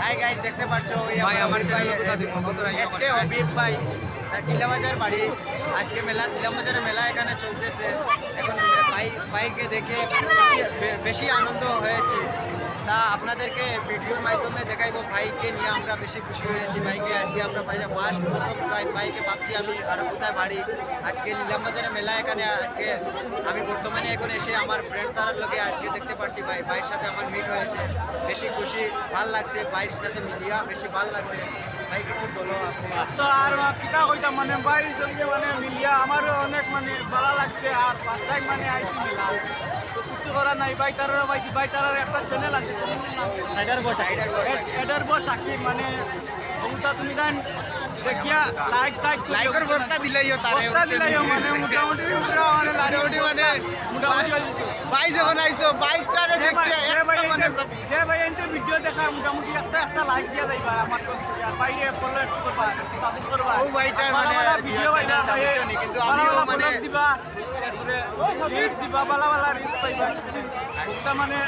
Hi guys, দেখতে পাচ্ছো ভাই আমার এসকে হবিব ভাই টিলাবাজার বাড়ি। আজকে মেলা টিলাবাজারের মেলা এখানে চলতেছে। এখন বাইকে দেখে বেশি আনন্দ হয়েছে। তা আপনাদেরকে ভিডিওর মাধ্যমে দেখাইবো ভাইকে নিয়ে আমরা বেশি খুশি হয়েছি। বাইকে আজকে আমরা বাইরে ফার্স্ট প্রথম বাইকে ভাবছি আমি আর কোথায় বাড়ি। আজকে নীলামবাজারের মেলা এখানে আজকে আমি বর্তমানে এখন এসে আমার ফ্রেন্ড তার লগে আজকে দেখতে পাচ্ছি ভাইয়ের সাথে আমার মিট হয়েছে। বেশি খুশি ভাল লাগছে, ভাইয়ের সাথে মিলিয়া বেশি ভাল লাগছে। ভাই কিছু বলো আপনি। তো আর কিতা কইতাম মানে ভাইয়ের সঙ্গে মানে মিলিয়া আমারও অনেক মানে ভালো লাগছে। আর ফার্স্ট টাইম মানে আইসি মেলা, তো কিছু করার নাই। ভাই তারারও পাইছি, ভাই তারার একটা চ্যানেল আছে, এডার বস সাকিব মানে ওটা তুমি দেন দেখিয়া লাইকের বস্তা দিলাইও তারে মানে মোটামুটি মানে মোটামুটি ভাই যখন আইছো বাইকটারে দেখতে যে ভাই এন্টে ভিডিও দেখা মোটামুটি একটা লাইক দিয়া যাইবা আমার তরফ থেকে। আর বাইরে ফলো একটু করবা, একটু সাপোর্ট করবা। ও ভাইটার মানে ভিডিও ভাইটা কিন্তু আমিও মানে দিবা, তারপরে রিলস দিবা, ভালো ভালো রিলস পাইবা। ওটা মানে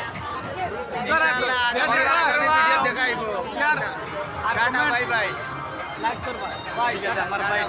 ইনশাআল্লাহ আগামী ভিডিও দেখাইবো। শেয়ার আর টাটা, বাই বাই। লাইক করবা। বাই আমার বাই।